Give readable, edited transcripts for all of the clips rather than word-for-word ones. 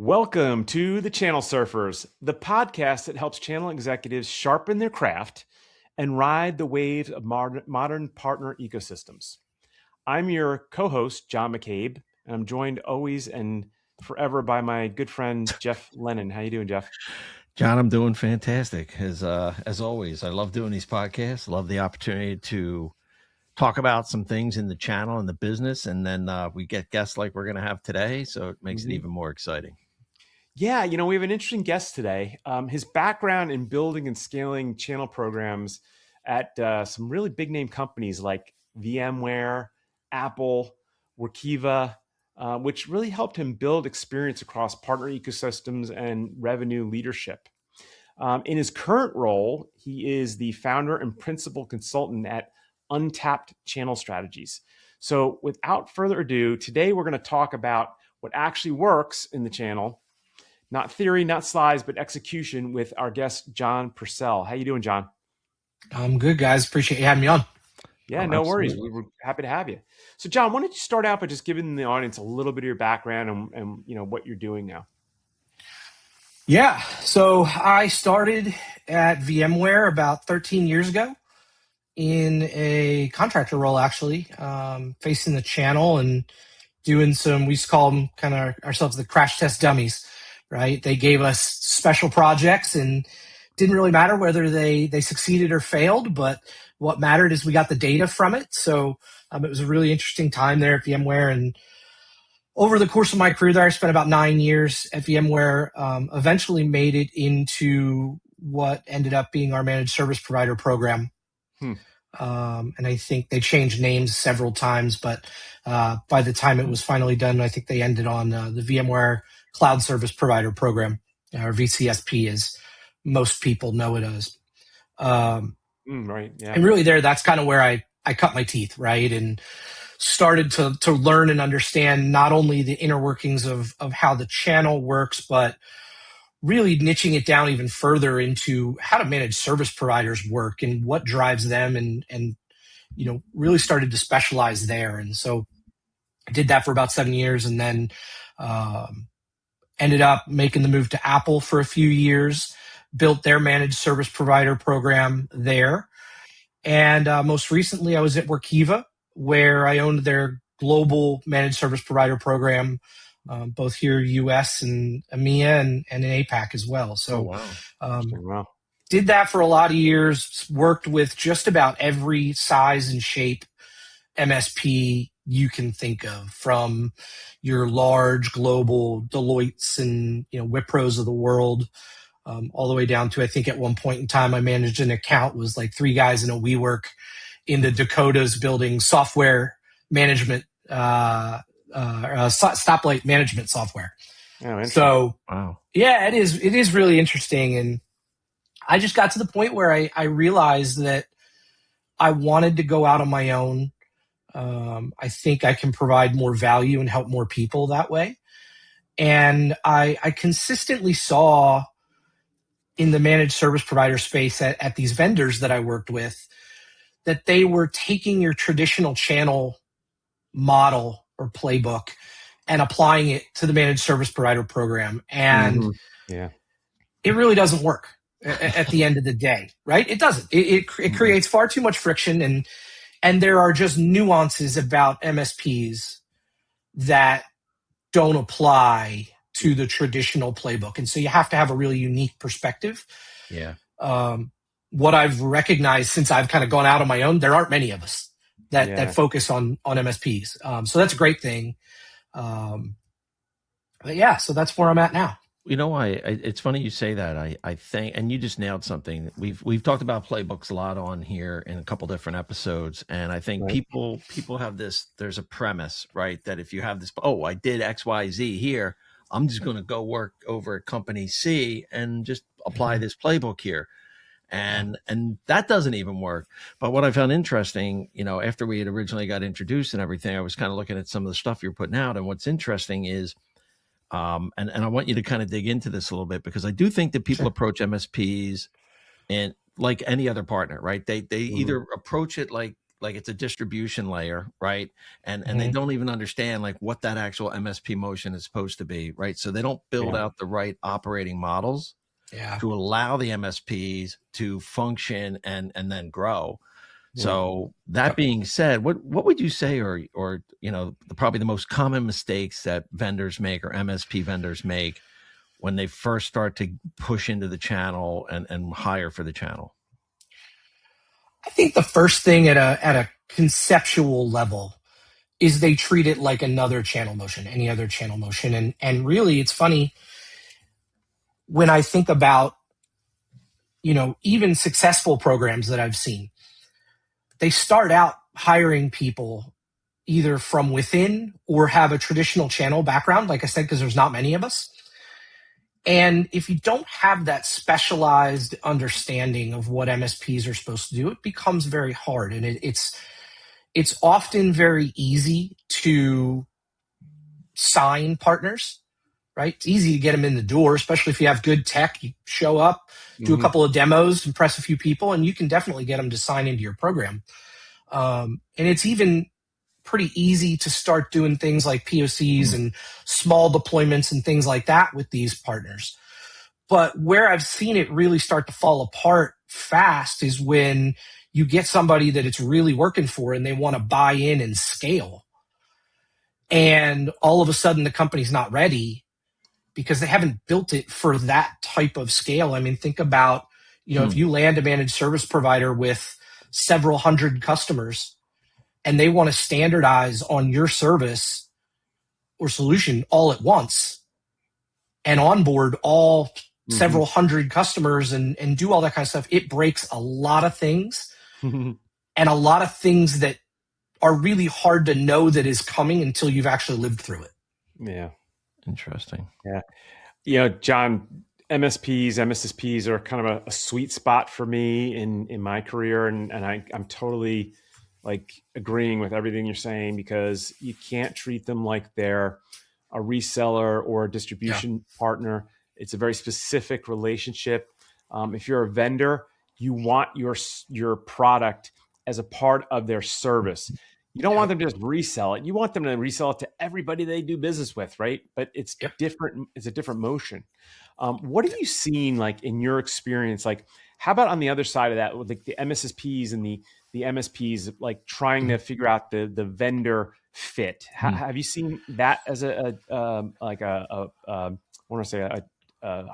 Welcome to the Channel Surfers, the podcast that helps channel executives sharpen their craft and ride the waves of modern partner ecosystems. I'm your co-host, John McCabe, and I'm joined always and forever by my good friend, Jeff Lennon. How you doing, Jeff? John, I'm doing fantastic. As always, I love doing these podcasts. Love the opportunity to talk about some things in the channel and the business, and then we get guests like we're going to have today, so it makes it even more exciting. Yeah, we have an interesting guest today. His background in building and scaling channel programs at some really big name companies like VMware, Apple, Workiva, which really helped him build experience across partner ecosystems and revenue leadership. In his current role, he is the founder and principal consultant at Untapped Channel Strategies. So without further ado, today we're going to talk about what actually works in the channel. Not theory, not slides, but execution with our guest, Jon Purcell. How you doing, John? I'm good, guys. Appreciate you having me on. Yeah, no worries. We were happy to have you. So, John, why don't you start out by just giving the audience a little bit of your background and what you're doing now? Yeah, so I started at VMware about 13 years ago in a contractor role, actually, facing the channel and doing we used to call them kind of ourselves the crash test dummies, right? They gave us special projects and didn't really matter whether they succeeded or failed, but what mattered is we got the data from it. So it was a really interesting time there at VMware. And over the course of my career there, I spent about 9 years at VMware, eventually made it into what ended up being our managed service provider program. And I think they changed names several times, but by the time it was finally done, I think they ended on the VMware Cloud Service Provider Program, or VCSP as most people know it as. Right. Yeah. And really that's kind of where I cut my teeth, right? And started to learn and understand not only the inner workings of how the channel works, but really niching it down even further into how to manage service providers work and what drives them and really started to specialize there. And so I did that for about 7 years and then ended up making the move to Apple for a few years, built their managed service provider program there. And most recently I was at Workiva, where I owned their global managed service provider program, both here, US and EMEA and in APAC as well. So Wow. Did that for a lot of years, worked with just about every size and shape MSP you can think of, from your large global Deloittes and Wipros of the world, all the way down to, I think at one point in time, I managed an account, was like 3 guys in a WeWork in the Dakotas building software management, stoplight management software. Oh, so, wow. Yeah, it is really interesting. And I just got to the point where I realized that I wanted to go out on my own. I think I can provide more value and help more people that way. And I consistently saw in the managed service provider space at these vendors that I worked with, that they were taking your traditional channel model or playbook and applying it to the managed service provider program. And it really doesn't work at the end of the day, right? It doesn't. It creates far too much friction. And there are just nuances about MSPs that don't apply to the traditional playbook. And so you have to have a really unique perspective. Yeah. What I've recognized since I've kind of gone out on my own, there aren't many of us that focus on MSPs. So that's a great thing. But yeah, so that's where I'm at now. It's funny you say that. I think, and you just nailed something. We've talked about playbooks a lot on here in a couple different episodes, and I think people have this. There's a premise, right, that if you have this, I did XYZ here, I'm just going to go work over at company C and just apply this playbook here. And that doesn't even work. But what I found interesting, after we had originally got introduced and everything, I was kind of looking at some of the stuff you're putting out. And what's interesting is, and I want you to kind of dig into this a little bit, because I do think that people approach MSPs and like any other partner, right? They either approach it like like it's a distribution layer, right? And they don't even understand like what that actual MSP motion is supposed to be, right? So they don't build out the right operating models to allow the MSPs to function and then grow. So that being said, what would you say are probably the most common mistakes that vendors make or MSP vendors make when they first start to push into the channel and hire for the channel? I think the first thing at a conceptual level is they treat it like another channel motion, any other channel motion. And really, it's funny when I think about, even successful programs that I've seen, they start out hiring people either from within or have a traditional channel background, like I said, because there's not many of us. And if you don't have that specialized understanding of what MSPs are supposed to do, it becomes very hard. And it's often very easy to sign partners, right? It's easy to get them in the door, especially if you have good tech. You show up, do a couple of demos, impress a few people, and you can definitely get them to sign into your program. And it's even pretty easy to start doing things like POCs and small deployments and things like that with these partners. But where I've seen it really start to fall apart fast is when you get somebody that it's really working for and they want to buy in and scale. And all of a sudden the company's not ready because they haven't built it for that type of scale. I mean, think about, if you land a managed service provider with several hundred customers and they want to standardize on your service or solution all at once and onboard all several hundred customers and do all that kind of stuff, it breaks a lot of things and a lot of things that are really hard to know that is coming until you've actually lived through it. Yeah. Interesting. Yeah. John, MSPs are kind of a sweet spot for me in my career. And I'm totally like agreeing with everything you're saying, because you can't treat them like they're a reseller or a distribution partner. It's a very specific relationship. If you're a vendor, you want your product as a part of their service. You don't want them to just resell it. You want them to resell it to everybody they do business with, right? But it's different. It's a different motion. What have you seen, like in your experience? Like, how about on the other side of that, with like the MSSPs and the MSPs, like trying to figure out the vendor fit? Have you seen that as a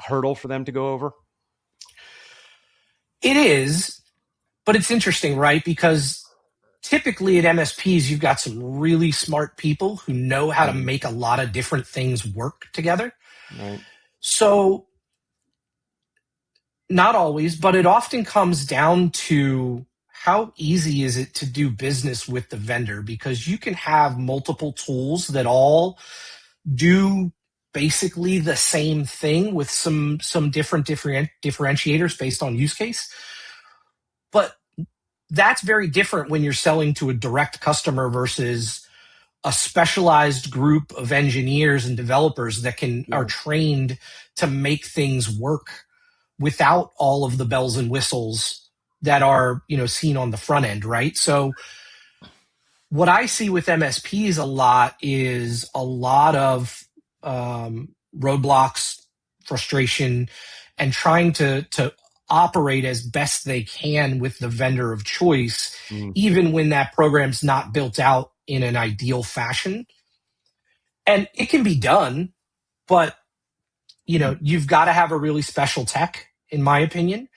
hurdle for them to go over? It is, but it's interesting, right? Because typically at MSPs, you've got some really smart people who know how to make a lot of different things work together. Right. So not always, but it often comes down to how easy is it to do business with the vendor, because you can have multiple tools that all do basically the same thing with some different differentiators based on use case. But that's very different when you're selling to a direct customer versus a specialized group of engineers and developers that are trained to make things work without all of the bells and whistles that are, seen on the front end, right? So what I see with MSPs a lot is a lot of roadblocks, frustration, and trying to operate as best they can with the vendor of choice, even when that program's not built out in an ideal fashion. And it can be done, but you've got to have a really special tech, in my opinion,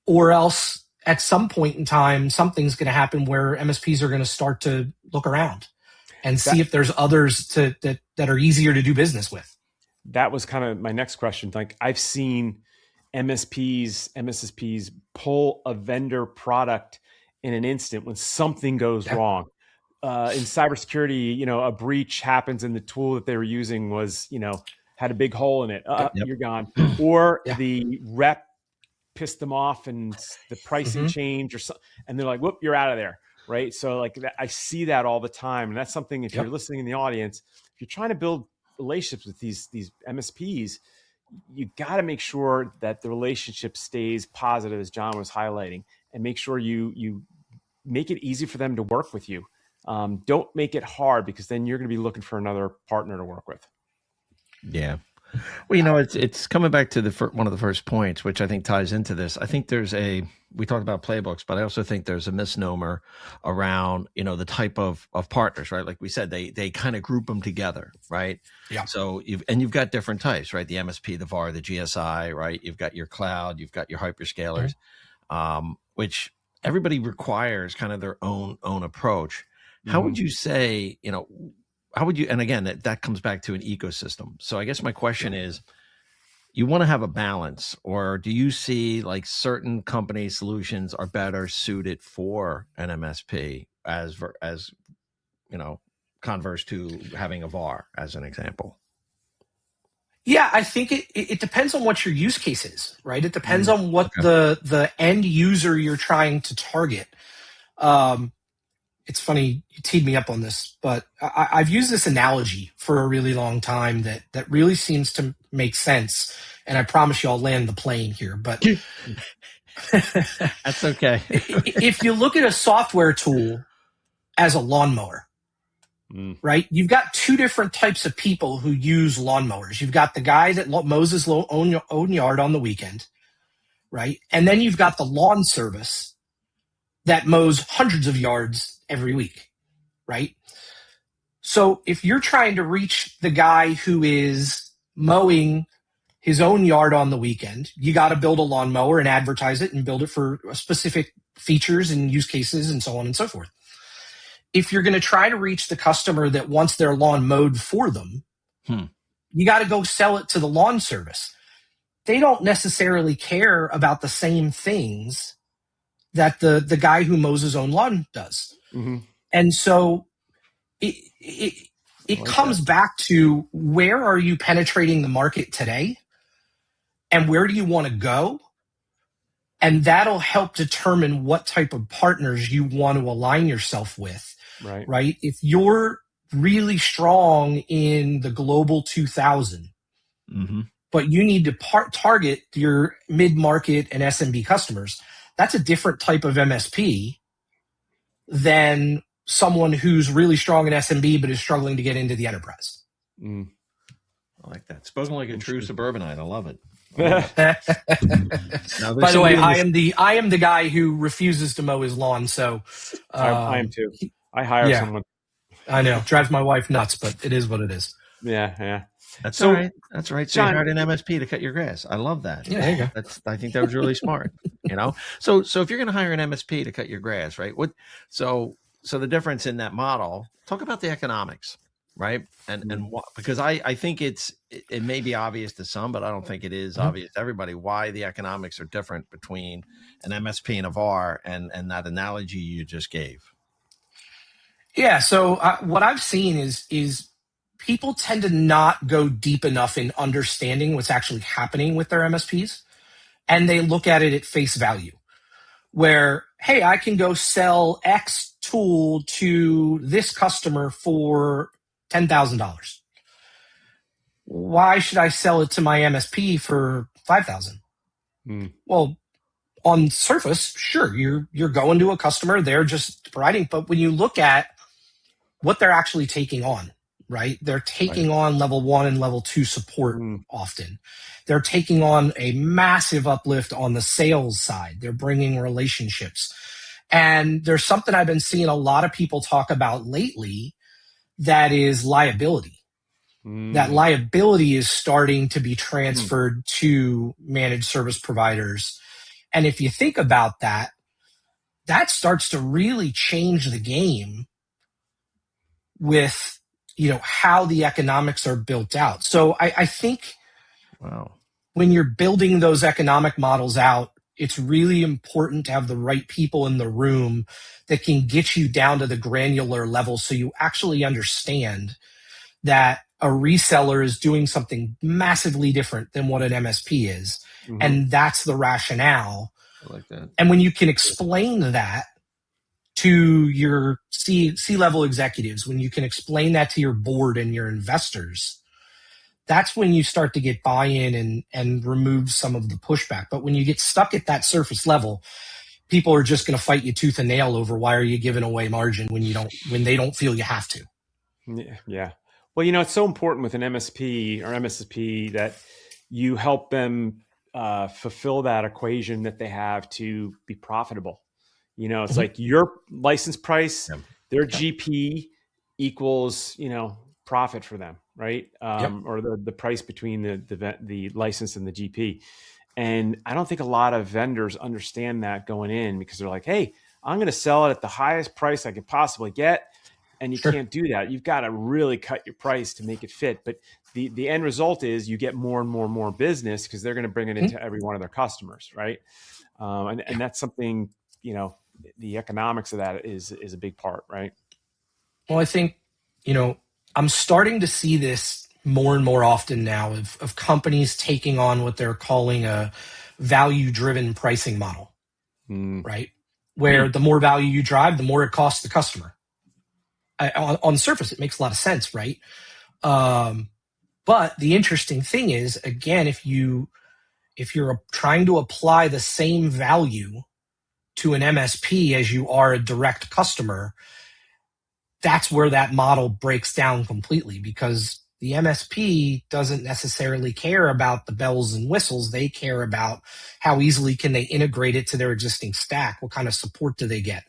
or else at some point in time, something's going to happen where MSPs are going to start to look around and see if there's others that are easier to do business with. That was kind of my next question. Like, I've seen MSSPs pull a vendor product in an instant when something goes wrong. In cybersecurity, a breach happens and the tool that they were using was, had a big hole in it. You're gone. Or the rep pissed them off and the pricing changed, or something, and they're like, whoop, you're out of there. Right. So like I see that all the time. And that's something, if you're listening in the audience, if you're trying to build relationships with these MSPs, you got to make sure that the relationship stays positive, as John was highlighting, and make sure you make it easy for them to work with you. Don't make it hard, because then you're going to be looking for another partner to work with. Yeah. Well, it's coming back to one of the first points, which I think ties into this. I think we talked about playbooks, but I also think there's a misnomer around, the type of partners, right? Like we said, they kind of group them together, right? Yeah. So you've got different types, right? The MSP, the VAR, the GSI, right? You've got your cloud, you've got your hyperscalers, which everybody requires kind of their own approach. How would you say, how would you, and again, that comes back to an ecosystem. So I guess my question is, you want to have a balance, or do you see like certain company solutions are better suited for an MSP as converse to having a VAR as an example? Yeah, I think it depends on what your use case is, right? It depends on what the end user you're trying to target. It's funny, you teed me up on this, but I've used this analogy for a really long time that really seems to make sense. And I promise you I'll land the plane here, but that's okay. If you look at a software tool as a lawnmower, right? You've got two different types of people who use lawnmowers. You've got the guy that mows his own yard on the weekend, right? And then you've got the lawn service that mows hundreds of yards every week, right? So if you're trying to reach the guy who is mowing his own yard on the weekend, you got to build a lawnmower and advertise it and build it for specific features and use cases and so on and so forth. If you're going to try to reach the customer that wants their lawn mowed for them, you got to go sell it to the lawn service. They don't necessarily care about the same things that the guy who mows his own lawn does. And so it comes back to, where are you penetrating the market today and where do you want to go? And that'll help determine what type of partners you want to align yourself with, right? If you're really strong in the global 2000, but you need to target your mid-market and SMB customers, that's a different type of MSP than someone who's really strong in SMB but is struggling to get into the enterprise. I like that. Spoken like a true suburbanite. I love it. Now, by the way, I am the guy who refuses to mow his lawn. So I am too. I hire someone. I know, drives my wife nuts, but it is what it is. Yeah. That's all right. That's right. So you hired an MSP to cut your grass. I love that. Yeah, there you go. I think that was really smart. So if you're going to hire an MSP to cut your grass, right? So the difference in that model. Talk about the economics, right? And what, because I think it may be obvious to some, but I don't think it is obvious to everybody why the economics are different between an MSP and a VAR, and that analogy you just gave. Yeah. So what I've seen is people tend to not go deep enough in understanding what's actually happening with their MSPs, and they look at it at face value, where, hey, I can go sell X tool to this customer for $10,000. Why should I sell it to my MSP for $5,000? Well, on surface, sure, you're going to a customer, they're just providing, but when you look at what they're actually taking on, right? They're taking on level 1 and level 2 support often. They're taking on a massive uplift on the sales side. They're bringing relationships. And there's something I've been seeing a lot of people talk about lately, that is liability. That liability is starting to be transferred to managed service providers. And if you think about that, that starts to really change the game with how the economics are built out. So I think when you're building those economic models out, it's really important to have the right people in the room that can get you down to the granular level, so you actually understand that a reseller is doing something massively different than what an MSP is. And that's the rationale. I like that. And when you can explain that to your C-level executives, when you can explain that to your board and your investors, that's when you start to get buy-in and remove some of the pushback. But when you get stuck at that surface level, people are just going to fight you tooth and nail over why are you giving away margin when they don't feel you have to. Yeah. Well, it's so important with an MSP or MSP that you help them fulfill that equation that they have to be profitable. It's like your license price, their GP equals, profit for them, right? Or the price between the license and the GP. And I don't think a lot of vendors understand that going in, because they're like, hey, I'm going to sell it at the highest price I could possibly get. And you can't do that. You've got to really cut your price to make it fit. But the end result is you get more and more and more business, because they're going to bring it into every one of their customers, right? And that's something, the economics of that is a big part, right? Well, I think, I'm starting to see this more and more often now of companies taking on what they're calling a value-driven pricing model, right? Where the more value you drive, the more it costs the customer. On the surface, it makes a lot of sense, right? But the interesting thing is, again, if you're trying to apply the same value to an MSP as you are a direct customer, that's where that model breaks down completely, because the MSP doesn't necessarily care about the bells and whistles. They care about how easily can they integrate it to their existing stack. What kind of support do they get,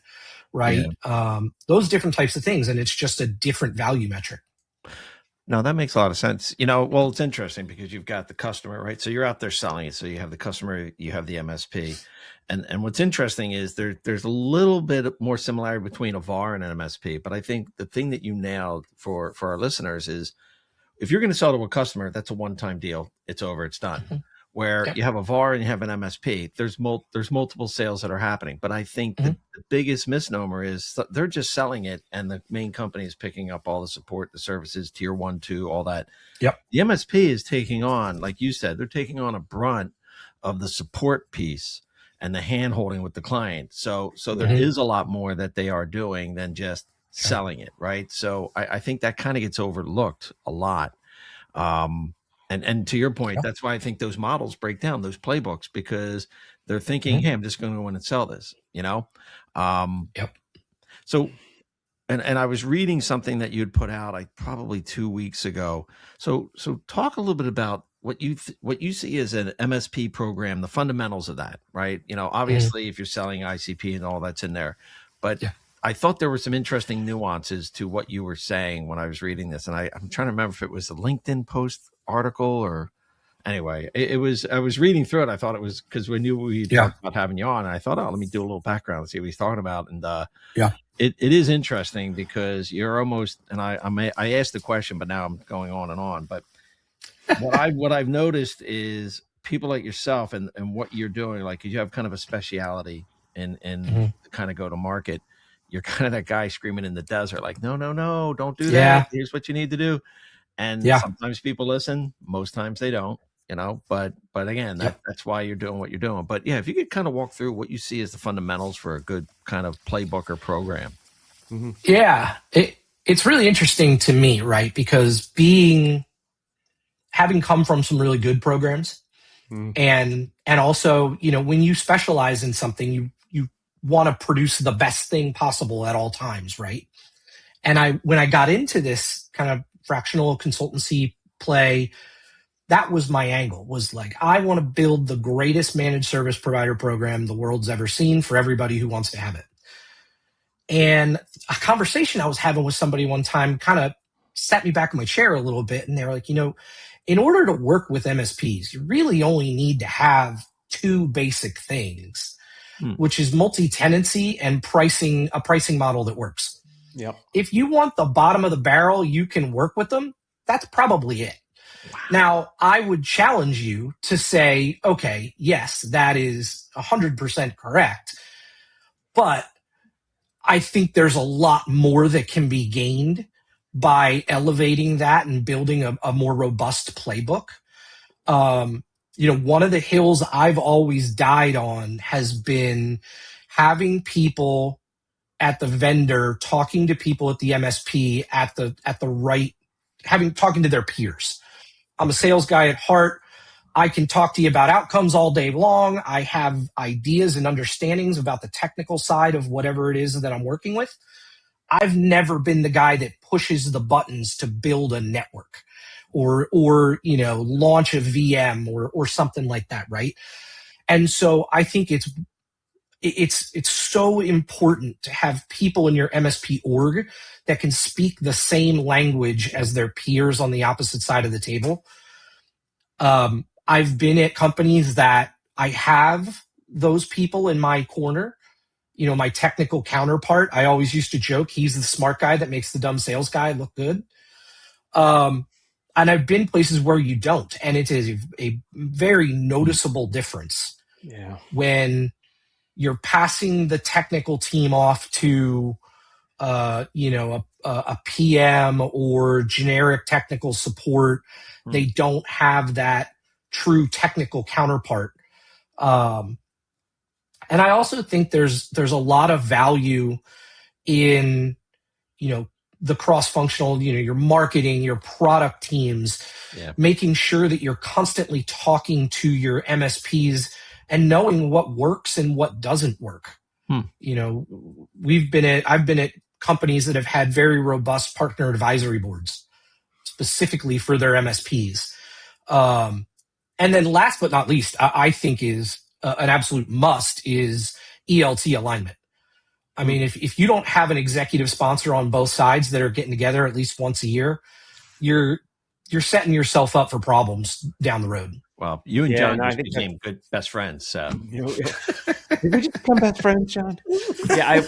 right? Those different types of things. And it's just a different value metric. No, that makes a lot of sense. Well, it's interesting because you've got the customer, right? So you're out there selling it. So you have the customer, you have the MSP. And what's interesting is there's a little bit more similarity between a VAR and an MSP. But I think the thing that you nailed for our listeners is, if you're going to sell to a customer, that's a one-time deal. It's over. It's done. Where you have a VAR and you have an MSP, there's multiple sales that are happening. But I think the biggest misnomer is they're just selling it, and the main company is picking up all the support, the services, tier 1, 2, all that. The MSP is taking on, like you said, they're taking on a brunt of the support piece and the hand-holding with the client. So there is a lot more that they are doing than just selling it, right? So I think that kind of gets overlooked a lot. And to your point, that's why I think those models break down, those playbooks, because they're thinking, hey, I'm just going to go in and sell this, So, and I was reading something that you'd put out probably 2 weeks ago. So talk a little bit about what you see as an MSP program, the fundamentals of that, right? Obviously if you're selling ICP and all that's in there, but I thought there were some interesting nuances to what you were saying when I was reading this. And I'm trying to remember if it was a LinkedIn post article or anyway, I was reading through it. I thought it was because we knew we talked about having you on. And I thought, let me do a little background and see what he's talking about. And it is interesting because you're almost, and I asked the question, but now I'm going on and on. But what I've noticed is people like yourself and what you're doing, like you have kind of a speciality in kind of go to market. You're kind of that guy screaming in the desert, like, no, don't do that. Here's what you need to do. And sometimes people listen, most times they don't, but again, that's why you're doing what you're doing. But if you could kind of walk through what you see as the fundamentals for a good kind of playbook or program. It's really interesting to me, right? Because having come from some really good programs and also, when you specialize in something, you want to produce the best thing possible at all times, right? And when I got into this kind of fractional consultancy play, that was my angle, was like, I want to build the greatest managed service provider program the world's ever seen for everybody who wants to have it. And a conversation I was having with somebody one time kind of sat me back in my chair a little bit. And they were like, in order to work with MSPs, you really only need to have two basic things, which is multi-tenancy and a pricing model that works. If you want the bottom of the barrel, you can work with them. That's probably it. Wow. Now, I would challenge you to say, okay, yes, that is 100% correct. But I think there's a lot more that can be gained by elevating that and building a more robust playbook. One of the hills I've always died on has been having people at the vendor talking to people at the MSP talking to their peers. I'm a sales guy at heart. I can talk to you about outcomes all day long. I have ideas and understandings about the technical side of whatever it is that I'm working with. I've never been the guy that pushes the buttons to build a network or launch a VM or something like that, right? And so I think it's so important to have people in your MSP org that can speak the same language as their peers on the opposite side of the table. I've been at companies that I have those people in my corner. My technical counterpart, I always used to joke, he's the smart guy that makes the dumb sales guy look good. And I've been places where you don't. And it is a very noticeable difference when you're passing the technical team off to, a PM or generic technical support. They don't have that true technical counterpart. And I also think there's a lot of value in, the cross-functional, your marketing, your product teams, making sure that you're constantly talking to your MSPs and knowing what works and what doesn't work. I've been at companies that have had very robust partner advisory boards specifically for their MSPs. And then last but not least, I think is an absolute must is ELT alignment. I mean, if you don't have an executive sponsor on both sides that are getting together at least once a year, you're setting yourself up for problems down the road. Well, you and John just became good best friends. So did we just become best friends, John? Yeah,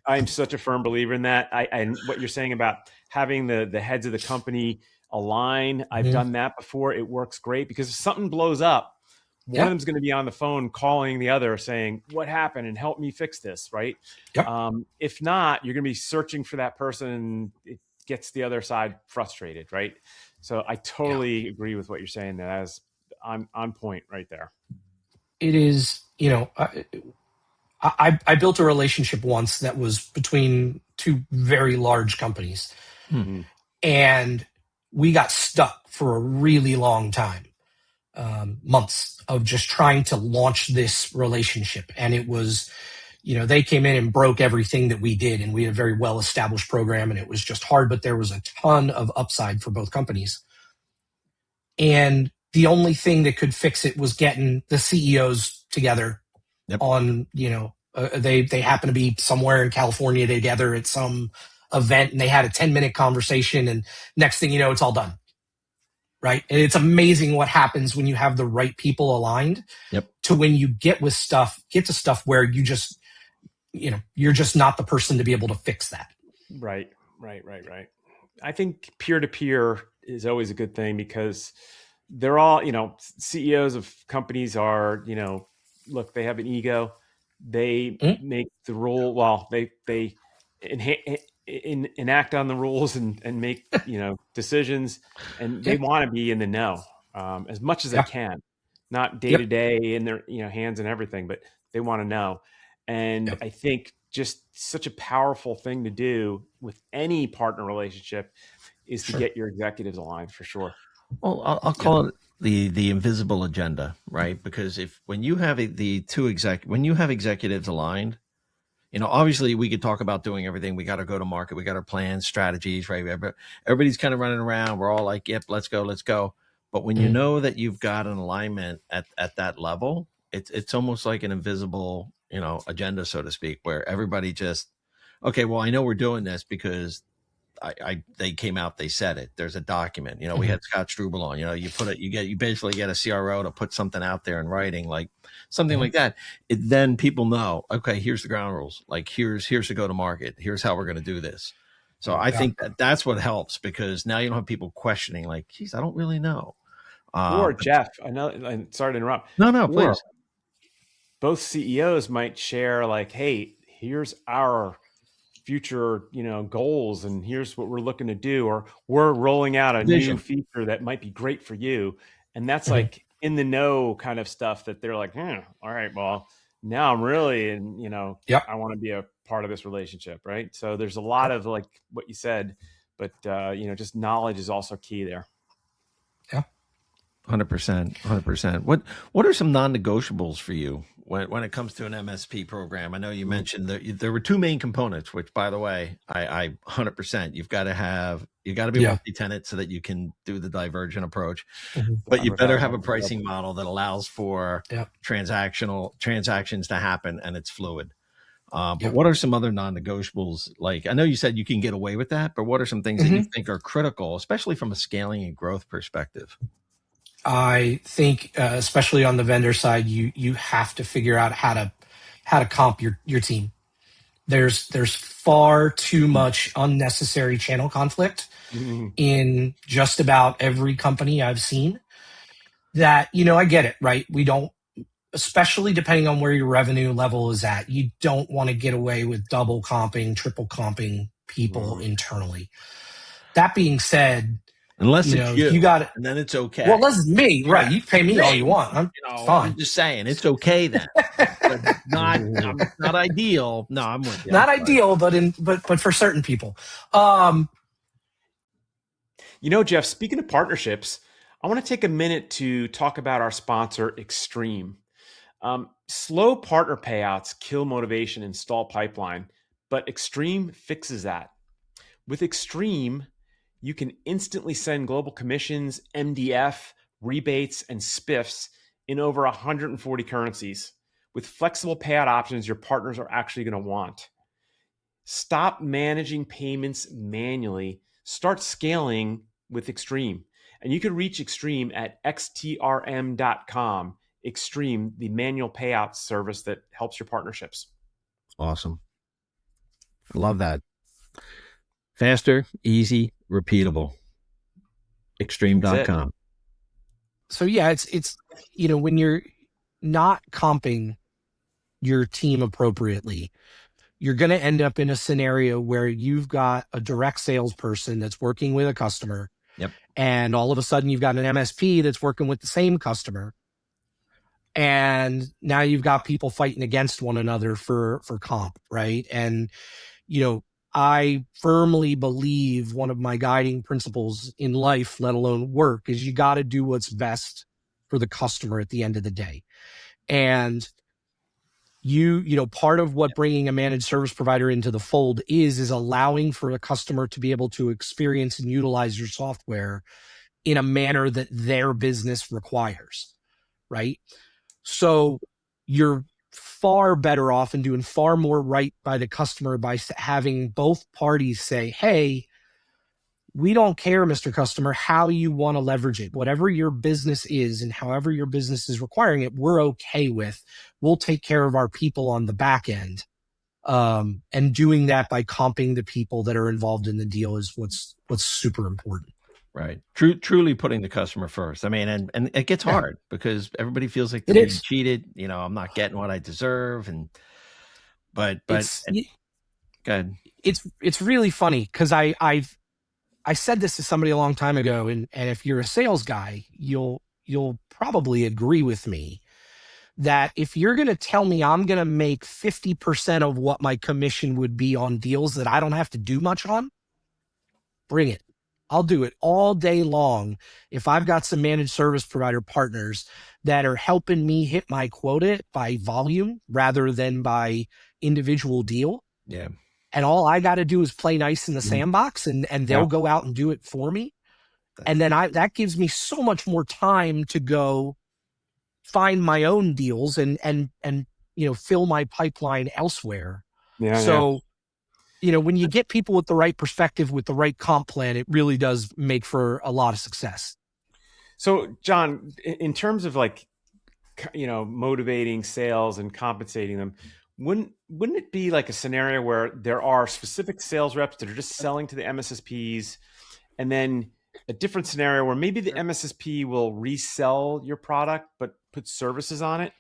I'm such a firm believer in that. And what you're saying about having the heads of the company align, I've done that before. It works great because if something blows up, one of them's going to be on the phone calling the other saying, what happened and help me fix this, right? Yep. If not, you're going to be searching for that person and it gets the other side frustrated, right? So I totally agree with what you're saying. That is on point right there. It is, I built a relationship once that was between two very large companies. And we got stuck for a really long time. Months of just trying to launch this relationship. And it was, they came in and broke everything that we did. And we had a very well-established program and it was just hard, but there was a ton of upside for both companies. And the only thing that could fix it was getting the CEOs together on, they happen to be somewhere in California together at some event and they had a 10-minute conversation and next thing you know, it's all done. Right. And it's amazing what happens when you have the right people aligned to when you get to stuff where you just, you're just not the person to be able to fix that. Right. I think peer-to-peer is always a good thing because they're all, CEOs of companies are, look, they have an ego. They make the rule. Well, they enact on the rules and make decisions, and they want to be in the know as much as they can, not day to day in their hands and everything, but they want to know. And I think just such a powerful thing to do with any partner relationship is to get your executives aligned for sure. Well, I'll call it the invisible agenda, right? Because when you have executives aligned, obviously we could talk about doing everything. We got to go to market. We got our plans, strategies, right? Everybody's kind of running around. We're all like, yep, let's go. But when you know that you've got an alignment at that level, it's almost like an invisible, agenda, so to speak, where everybody just, okay, well, I know we're doing this because they came out, they said it. There's a document. We had Scott Struble on. You basically get a CRO to put something out there in writing, like something like that. Then people know, okay, here's the ground rules. Like here's to go to market. Here's how we're going to do this. So I think that's what helps because now you don't have people questioning, like, geez, I don't really know. Or Jeff, I know. I'm sorry to interrupt. No, please. Both CEOs might share, like, hey, here's our future, goals, and here's what we're looking to do, or we're rolling out a new feature that might be great for you. And that's like in the know kind of stuff that they're like, all right, well, now I'm really, I want to be a part of this relationship. Right. So there's a lot of like what you said, but just knowledge is also key there. Yeah. 100%, 100%. What are some non-negotiables for you when it comes to an MSP program? I know you mentioned that there were two main components, which, by the way, I 100%. You got to be multi-tenant so that you can do the divergent approach, but you better have a pricing model that allows for transactions to happen and it's fluid. But what are some other non-negotiables? Like, I know you said you can get away with that, but what are some things that you think are critical, especially from a scaling and growth perspective? I think, especially on the vendor side, you have to figure out how to comp your team. There's far too much unnecessary channel conflict in just about every company I've seen. That, I get it, right? We don't, especially depending on where your revenue level is at, you don't want to get away with double comping, triple comping people internally. That being said, unless it's you got it, and then it's okay. Well, unless it's me, right? You pay me all you want. I'm fine. I'm just saying it's okay then. But not ideal. No, I'm with you. Not ideal, but for certain people. Jeff, speaking of partnerships, I want to take a minute to talk about our sponsor, Extreme. Slow partner payouts kill motivation and stall pipeline, but Extreme fixes that. With Extreme, you can instantly send global commissions, MDF, rebates, and spiffs in over 140 currencies. With flexible payout options your partners are actually going to want. Stop managing payments manually. Start scaling with Extreme. And you can reach Extreme at xtrm.com. Extreme, the manual payout service that helps your partnerships. Awesome. I love that. Faster, easy, repeatable. Extreme.com. So yeah, it's when you're not comping your team appropriately, you're going to end up in a scenario where you've got a direct salesperson that's working with a customer. Yep. And all of a sudden you've got an MSP that's working with the same customer. And now you've got people fighting against one another for comp, right? And, I firmly believe one of my guiding principles in life, let alone work, is you got to do what's best for the customer at the end of the day. And part of what bringing a managed service provider into the fold is allowing for a customer to be able to experience and utilize your software in a manner that their business requires, right? So you're far better off and doing far more right by the customer by having both parties say, hey, we don't care, Mr. Customer, how you want to leverage it. Whatever your business is and however your business is requiring it, we're okay with. We'll take care of our people on the back end. And doing that by comping the people that are involved in the deal is what's super important. Right. Truly putting the customer first. I mean, and it gets hard because everybody feels like they're being cheated. I'm not getting what I deserve. But go ahead. It's really funny because I said this to somebody a long time ago, and if you're a sales guy, you'll probably agree with me that if you're going to tell me I'm going to make 50% of what my commission would be on deals that I don't have to do much on, bring it. I'll do it all day long if I've got some managed service provider partners that are helping me hit my quota by volume rather than by individual deal. Yeah. And all I got to do is play nice in the sandbox and they'll go out and do it for me. And then that gives me so much more time to go find my own deals and fill my pipeline elsewhere. When you get people with the right perspective, with the right comp plan, it really does make for a lot of success. So, John, in terms of motivating sales and compensating them, wouldn't it be like a scenario where there are specific sales reps that are just selling to the MSSPs, and then a different scenario where maybe the MSSP will resell your product but put services on it?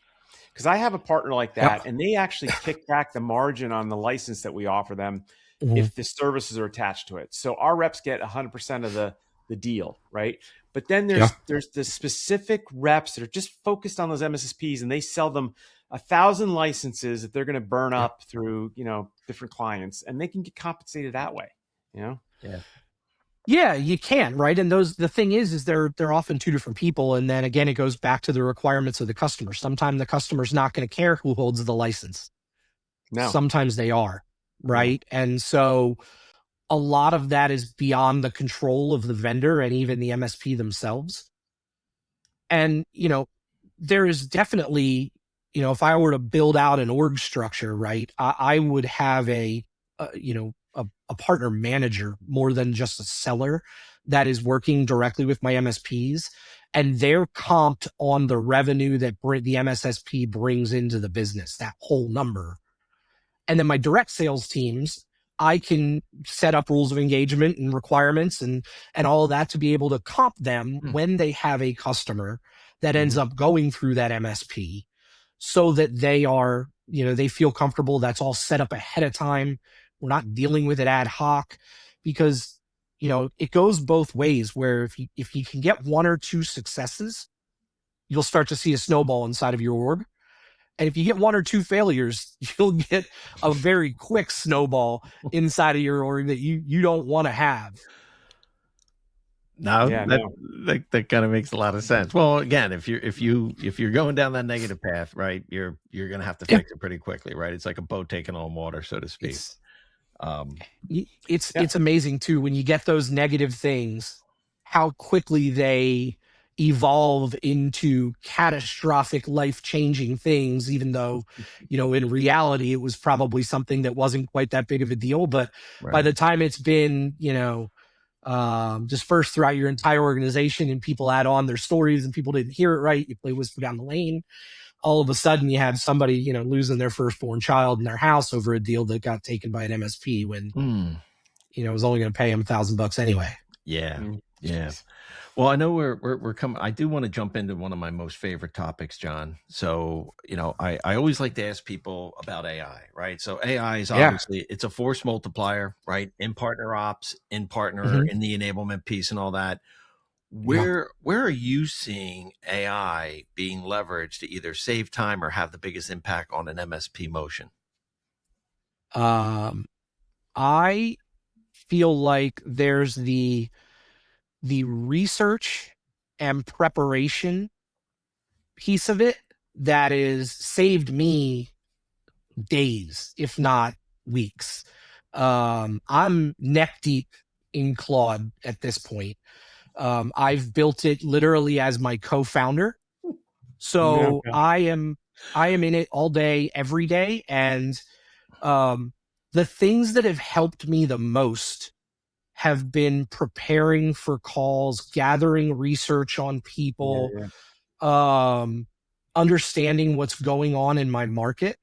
Because I have a partner like that, and they actually kick back the margin on the license that we offer them if the services are attached to it. So our reps get 100% of the deal, right? But then there's the specific reps that are just focused on those MSSPs, and they sell them 1,000 licenses that they're going to burn up through different clients, and they can get compensated that way. Yeah. Yeah, you can, right? And the thing is they're often two different people. And then again, it goes back to the requirements of the customer. Sometimes the customer's not going to care who holds the license. No. Sometimes they are, right? And so a lot of that is beyond the control of the vendor and even the MSP themselves. And, there is definitely, if I were to build out an org structure, right, I would have a partner manager more than just a seller that is working directly with my MSPs. And they're comped on the revenue that the MSSP brings into the business, that whole number. And then my direct sales teams, I can set up rules of engagement and requirements and all of that to be able to comp them when they have a customer that ends up going through that MSP, so that they are, they feel comfortable. That's all set up ahead of time. We're not dealing with it ad hoc, because, it goes both ways, where if you can get one or two successes, you'll start to see a snowball inside of your org. And if you get one or two failures, you'll get a very quick snowball inside of your org that you don't want to have. No, that kind of makes a lot of sense. Well, again, if you're going down that negative path, right, you're gonna have to fix it pretty quickly, right? It's like a boat taking on water, so to speak. It's amazing too when you get those negative things, how quickly they evolve into catastrophic, life-changing things, even though, in reality, it was probably something that wasn't quite that big of a deal. But by the time it's been, dispersed throughout your entire organization and people add on their stories and people didn't hear it right, you play whisper down the lane, all of a sudden you have somebody, losing their firstborn child in their house over a deal that got taken by an MSP when, it was only going to pay him $1,000 anyway. Yeah. Yeah. Well, I know we're coming. I do want to jump into one of my most favorite topics, John. So, I always like to ask people about AI, right? So AI is obviously, it's a force multiplier, right? In partner ops, in partner, in the enablement piece and all that. Where are you seeing AI being leveraged to either save time or have the biggest impact on an MSP motion? I feel like there's the research and preparation piece of it that is saved me days, if not weeks. I'm neck deep in Claude at this point. I've built it literally as my co-founder. So I am in it all day, every day. And the things that have helped me the most have been preparing for calls, gathering research on people, understanding what's going on in my market.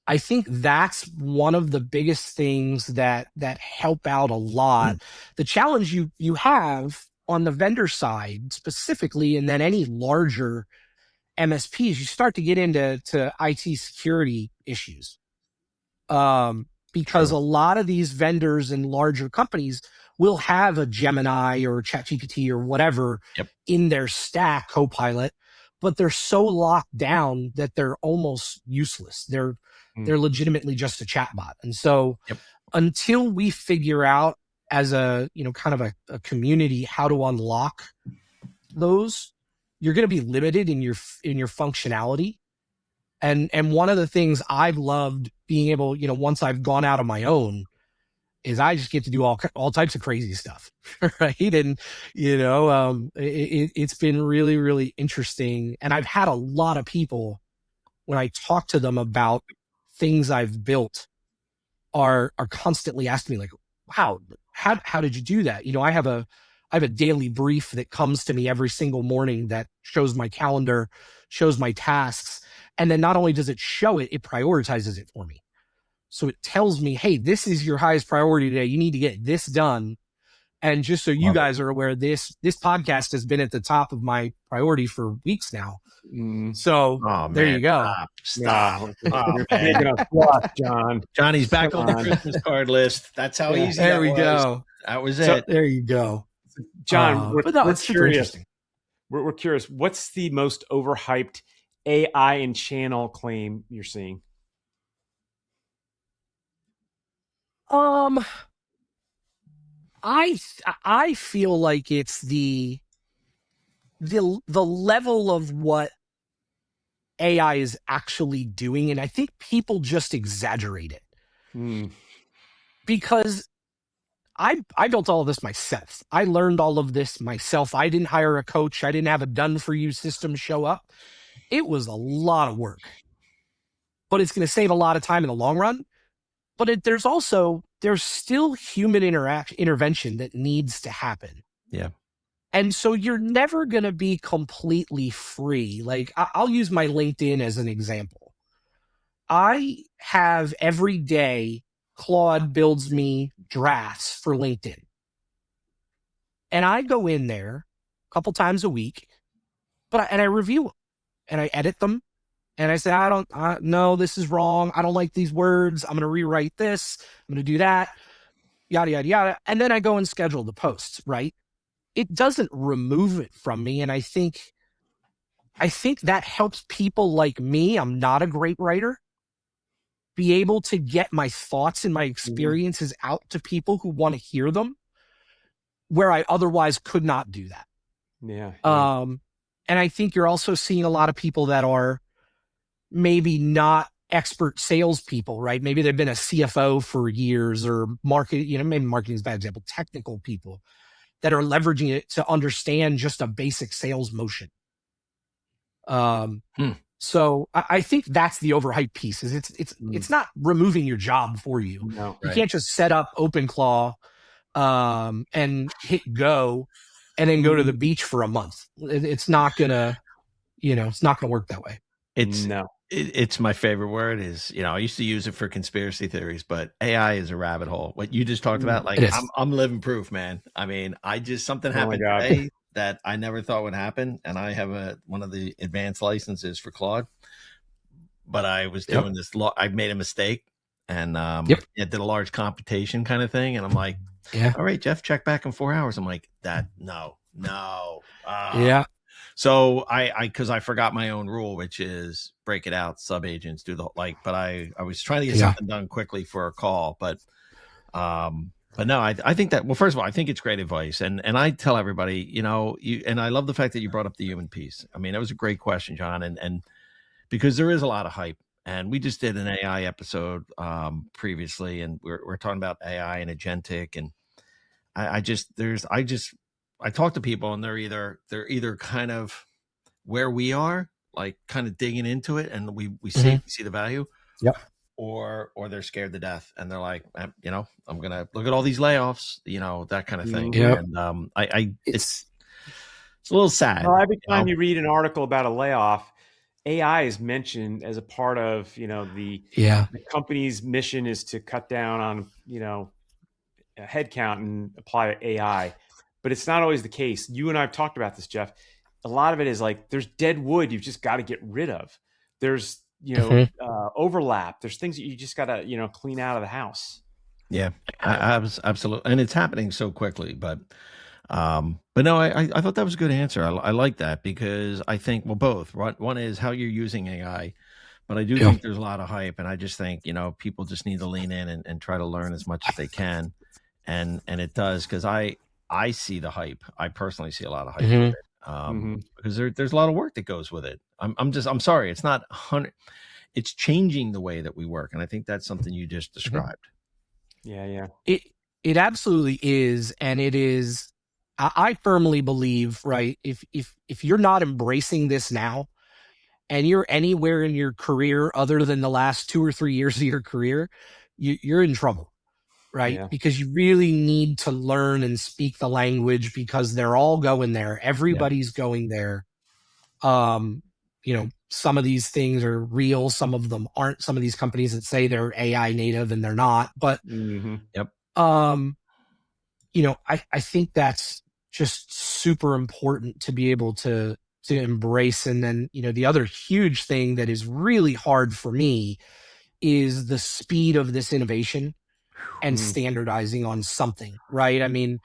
I think that's one of the biggest things that help out a lot. The challenge you have on the vendor side specifically, and then any larger MSPs, you start to get into IT security issues. Because a lot of these vendors and larger companies will have a Gemini or ChatGPT or whatever in their stack, Copilot, but they're so locked down that they're almost useless. They're legitimately just a chatbot. And so until we figure out as a, kind of a community how to unlock those, you're going to be limited in your functionality. And one of the things I've loved being able, once I've gone out on my own, is I just get to do all types of crazy stuff, right? And it's been really, really interesting. And I've had a lot of people, when I talk to them about things I've built, are constantly asking me like, "Wow, how did you do that?" I have a daily brief that comes to me every single morning that shows my calendar, shows my tasks. And then not only does it show it, it prioritizes it for me. So it tells me, hey, this is your highest priority today. You need to get this done. And just so you guys are aware, this podcast has been at the top of my priority for weeks now. So there you go. Stop. You're making us blush, John. Johnny's back on the Christmas card list. That's how easy there that we was. Go. That was So it. there you go. John, but no, we're it's super curious. interesting. We're curious. What's the most overhyped AI and channel claim you're seeing? I feel like it's the level of what AI is actually doing, and I think people just exaggerate it. Because I built all of this myself. I learned all of this myself. I didn't hire a coach. I didn't have a done for you system show up. It was a lot of work, but it's going to save a lot of time in the long run. But there's still human intervention that needs to happen. Yeah. And so you're never going to be completely free. Like, I'll use my LinkedIn as an example. I have every day Claude builds me drafts for LinkedIn. And I go in there a couple times a week, and I review them and I edit them. And I say, no, this is wrong. I don't like these words. I'm going to rewrite this. I'm going to do that, yada, yada, yada. And then I go and schedule the posts, right? It doesn't remove it from me. And I think that helps people like me. I'm not a great writer. Be able to get my thoughts and my experiences out to people who want to hear them, where I otherwise could not do that. Yeah. And I think you're also seeing a lot of people that are maybe not expert salespeople, right? Maybe they've been a CFO for years, or maybe marketing is a bad example, technical people that are leveraging it to understand just a basic sales motion. So I think that's the overhyped piece. Is it's not removing your job for you. No, you can't just set up OpenClaw and hit go and then go to the beach for a month. It's not gonna work that way. It's my favorite word is, I used to use it for conspiracy theories, but AI is a rabbit hole. What you just talked about, like I'm living proof, man. I mean, something happened today that I never thought would happen. And I have one of the advanced licenses for Claude, but I was doing this. I made a mistake and it did a large computation kind of thing. And I'm like, all right, Jeff, check back in 4 hours. I'm like, no. So because I forgot my own rule, which is break it out, subagents do but I was trying to get something done quickly for a call, but no, I think that, well, first of all, I think it's great advice. And I tell everybody, and I love the fact that you brought up the human piece. I mean, that was a great question, John. And because there is a lot of hype, and we just did an AI episode previously, and we're talking about AI and agentic. And I talk to people, and they're either kind of where we are, like kind of digging into it, and we see the value, or they're scared to death, and they're like, I'm gonna look at all these layoffs, that kind of thing. And it's a little sad. Well, every time you read an article about a layoff, AI is mentioned as a part of the company's mission is to cut down on headcount and apply AI. But it's not always the case. You and I have talked about this, Jeff. A lot of it is like there's dead wood you've just got to get rid of. There's overlap. There's things that you just got to clean out of the house. Yeah, absolutely, and it's happening so quickly. But no, I thought that was a good answer. I like that because I think both. One is how you're using AI, but I do think there's a lot of hype, and I just think people just need to lean in and try to learn as much as they can, and it does because I see the hype. I personally see a lot of hype with it because there's a lot of work that goes with it. I'm sorry. It's not 100. It's changing the way that we work. And I think that's something you just described. Yeah. It absolutely is. And it is, I firmly believe, right. If you're not embracing this now and you're anywhere in your career other than the last 2 or 3 years of your career, you're in trouble. Right. Because you really need to learn and speak the language because they're all going there. Everybody's going there. Some of these things are real. Some of them aren't. Some of these companies that say they're AI native and they're not, but, I think that's just super important to be able to embrace. And then, the other huge thing that is really hard for me is the speed of this innovation and standardizing on something, right? I mean,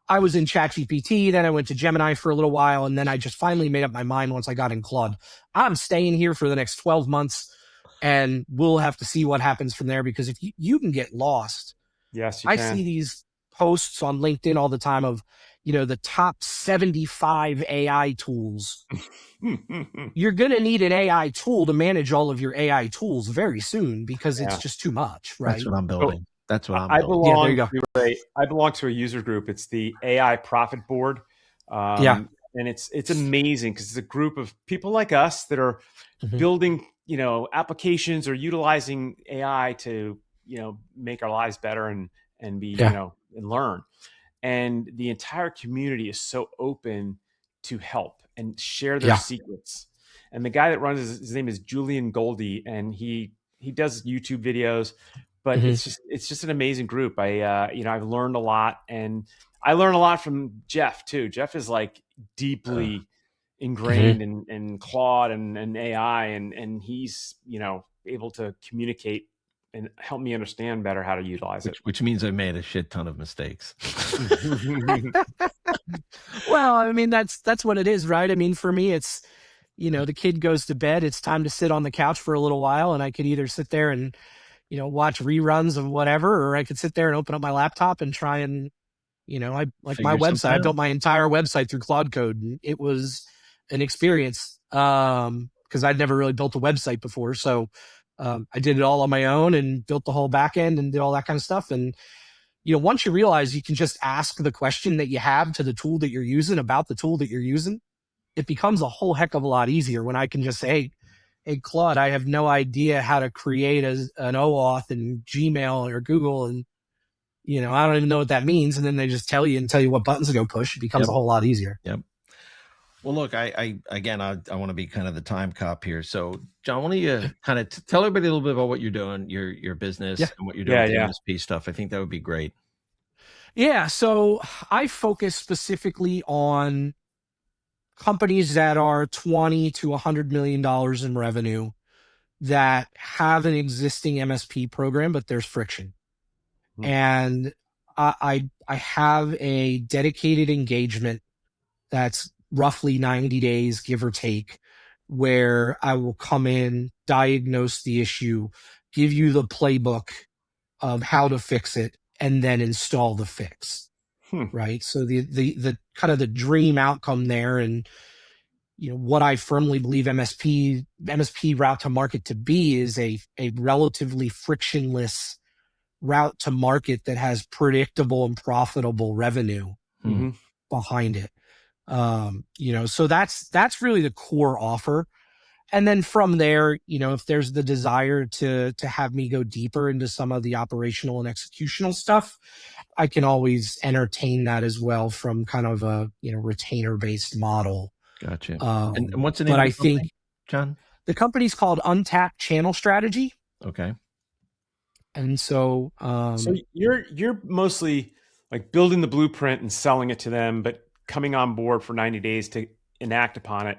I was in ChatGPT, then I went to Gemini for a little while, and then I just finally made up my mind once I got in Claude. I'm staying here for the next 12 months, and we'll have to see what happens from there, because if you can get lost. Yes, you can. I see these posts on LinkedIn all the time of, the top 75 AI tools. You're going to need an AI tool to manage all of your AI tools very soon because it's just too much, right? That's what I'm building. That's what I'm I building. belong to a user group. It's the AI Profit Board. And it's amazing because it's a group of people like us that are building, applications or utilizing AI to, make our lives better and be, and learn. And the entire community is so open to help and share their secrets. And the guy that runs his name is Julian Goldie, and he does YouTube videos, but it's just an amazing group. I've learned a lot, and I learn a lot from Jeff too. Jeff is like deeply ingrained in Claude and AI, and he's, able to communicate and help me understand better how to utilize it. Which means I made a shit ton of mistakes. Well, I mean, that's what it is, right? I mean, for me, it's, the kid goes to bed, it's time to sit on the couch for a little while, and I could either sit there and, watch reruns of whatever, or I could sit there and open up my laptop and try and, my website, I built my entire website through Claude Code, and it was an experience, because I'd never really built a website before. So I did it all on my own and built the whole back end and did all that kind of stuff. And, once you realize you can just ask the question that you have to the tool that you're using about the tool that you're using, it becomes a whole heck of a lot easier when I can just say, hey, Claude, I have no idea how to create an OAuth in Gmail or Google. And, I don't even know what that means. And then they just tell you what buttons to go push. It becomes a whole lot easier. Yep. Well, look, I want to be kind of the time cop here. So, John, why don't you kind of tell everybody a little bit about what you're doing, your business, and what you're doing with the MSP stuff. I think that would be great. Yeah. So I focus specifically on companies that are $20 to $100 million in revenue that have an existing MSP program, but there's friction. And I have a dedicated engagement that's roughly 90 days, give or take, where I will come in, diagnose the issue, give you the playbook of how to fix it, and then install the fix. Right. So the kind of the dream outcome there, and what I firmly believe MSP route to market to be is a relatively frictionless route to market that has predictable and profitable revenue behind it. So that's really the core offer. And then from there, if there's the desire to have me go deeper into some of the operational and executional stuff, I can always entertain that as well from kind of a, retainer based model. Gotcha. And what's the name? But I think, John, the company's called Untapped Channel Strategy. Okay. And so, so you're mostly like building the blueprint and selling it to them, but coming on board for 90 days to enact upon it.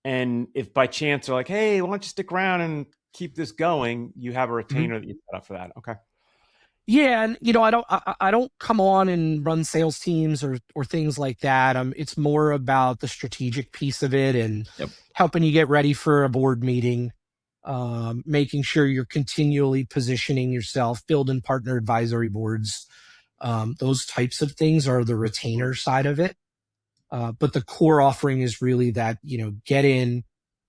And if by chance they're like, hey, why don't you stick around and keep this going? You have a retainer that you set up for that. Okay. Yeah. And, I don't come on and run sales teams or things like that. It's more about the strategic piece of it and helping you get ready for a board meeting, making sure you're continually positioning yourself, building partner advisory boards. Those types of things are the retainer side of it. But the core offering is really that, get in,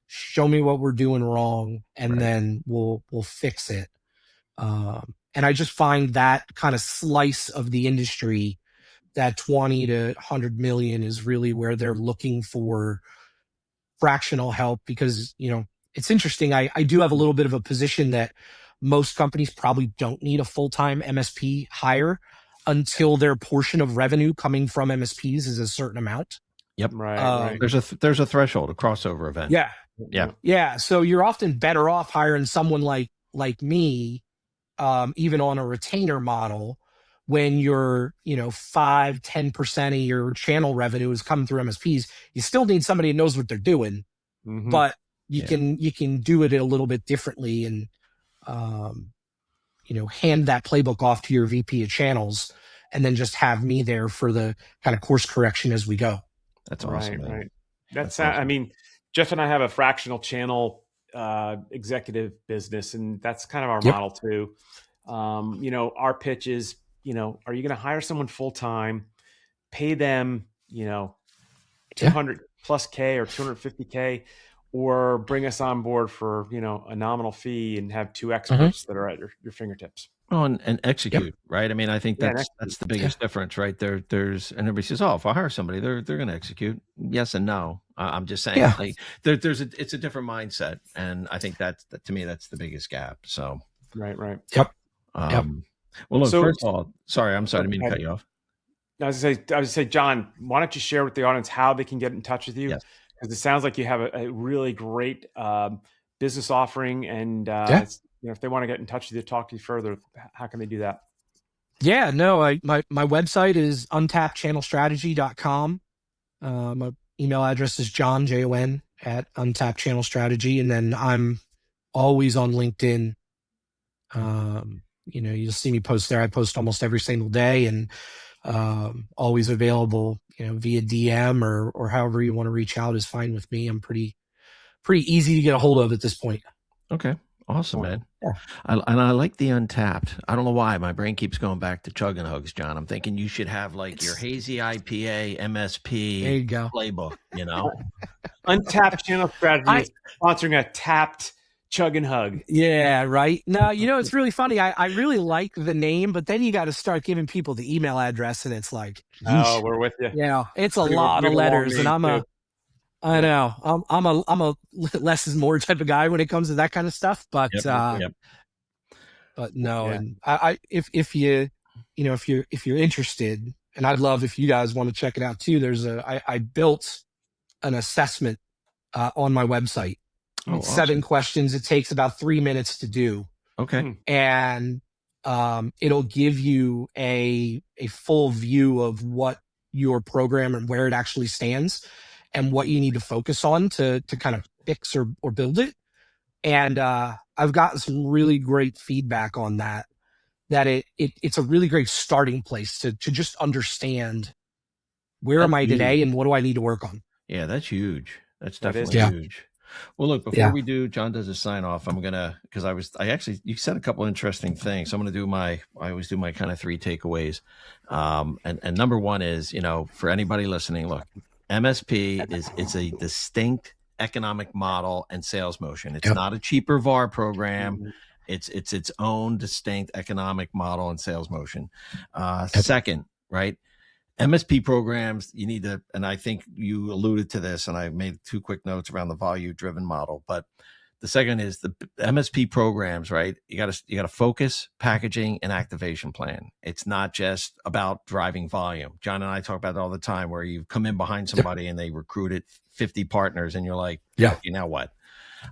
show me what we're doing wrong, and then we'll fix it. And I just find that kind of slice of the industry, that 20 to 100 million, is really where they're looking for fractional help because, it's interesting. I do have a little bit of a position that most companies probably don't need a full-time MSP hire until their portion of revenue coming from MSPs is a certain amount. Yep. Right. There's a threshold, a crossover event. Yeah. So you're often better off hiring someone like me, even on a retainer model, when you're, 5-10% of your channel revenue is coming through MSPs. You still need somebody who knows what they're doing, but you can do it a little bit differently and, hand that playbook off to your VP of channels and then just have me there for the kind of course correction as we go. That's awesome. Right. That's awesome. I mean, Jeff and I have a fractional channel executive business, and that's kind of our model too. Our pitch is are you going to hire someone full time, pay them, 200 plus K or 250K, or bring us on board for, a nominal fee and have two experts that are at your fingertips. Oh, and execute, right? I mean, I think that's the biggest difference, right? There's and everybody says, oh, if I hire somebody, they're going to execute. Yes and no. I'm just saying, like, it's a different mindset, and I think that to me that's the biggest gap. So right. Yep. Well, look, first of all, sorry, I didn't mean to cut you off. I was going to say, John, why don't you share with the audience how they can get in touch with you? Because it sounds like you have a really great business offering, and if they want to get in touch with you, talk to you further, how can they do that? Yeah, no, my website is untappedchannelstrategy.com. My email address is Jon, Jon, at Untapped Channel Strategy. And then I'm always on LinkedIn. You'll see me post there. I post almost every single day, and always available, via DM or however you want to reach out is fine with me. I'm pretty easy to get a hold of at this point. Okay. Awesome, man. Yeah. I like the Untapped. I don't know why my brain keeps going back to Chug and Hugs, John. I'm thinking you should have your hazy IPA MSP there you go. playbook, Untapped Channel Strategy is sponsoring a tapped Chug and Hug. Yeah, right. No, it's really funny. I really like the name, but then you got to start giving people the email address, and it's like, oh, we're with you. It's a lot of letters, and I know I'm a less is more type of guy when it comes to that kind of stuff, but but no, and I if you're interested, and I'd love if you guys want to check it out too. I built an assessment on my website. Oh, 7 questions. It takes about 3 minutes to do. Okay. And it'll give you a full view of what your program and where it actually stands and what you need to focus on to kind of fix or build it. And I've gotten some really great feedback on that it's a really great starting place to just understand where am I today and what do I need to work on. Yeah, that's huge. That's definitely huge. Well, look, before we do, John does a sign off. I'm gonna, because you said a couple interesting things. So I'm gonna I always do my kind of 3 takeaways. And number one is, for anybody listening, look, MSP it's a distinct economic model and sales motion. It's not a cheaper VAR program. It's its own distinct economic model and sales motion. Second, right? MSP programs, you need to, and I think you alluded to this, and I made 2 quick notes around the volume-driven model. But the second is the MSP programs, right? You got to focus, packaging, and activation plan. It's not just about driving volume. John and I talk about it all the time, where you come in behind somebody and they recruited 50 partners, and you're like, now what?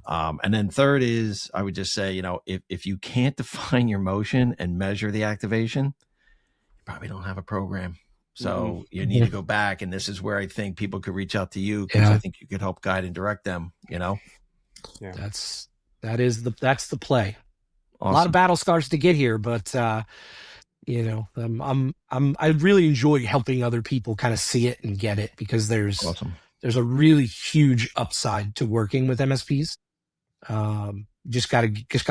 And then third is, I would just say, if you can't define your motion and measure the activation, you probably don't have a program. So you need to go back, and this is where I think people could reach out to you, because I think you could help guide and direct them. That's the play. Awesome. A lot of battle scars to get here, but I really enjoy helping other people kind of see it and get it, because there's a really huge upside to working with MSPs. Just gotta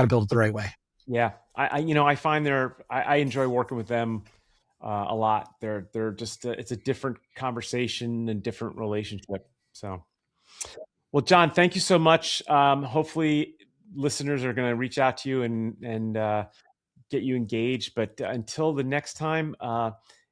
build it the right way. Yeah, I find I enjoy working with them a lot. They're just it's a different conversation and different relationship. So, well, John, thank you so much. Hopefully listeners are going to reach out to you and get you engaged. But until the next time,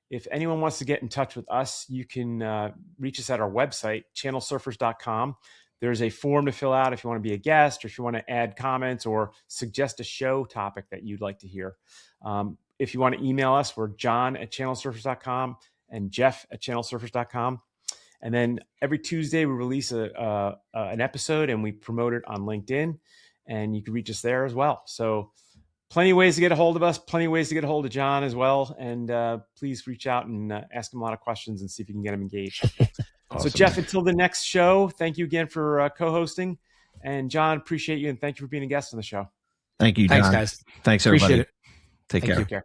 if anyone wants to get in touch with us, you can reach us at our website, channelsurfers.com. There's a form to fill out if you want to be a guest, or if you want to add comments or suggest a show topic that you'd like to hear. If you want to email us, we're john@channelsurfers.com and jeff@channelsurfers.com. And then every Tuesday we release an episode, and we promote it on LinkedIn, and you can reach us there as well. So plenty of ways to get a hold of us, plenty of ways to get a hold of John as well. And please reach out and ask him a lot of questions and see if you can get him engaged. Awesome. So Jeff, until the next show, thank you again for co-hosting. And John, appreciate you, and thank you for being a guest on the show. Thank you, John. Thanks, guys. Thanks, everybody. Appreciate it. Take care.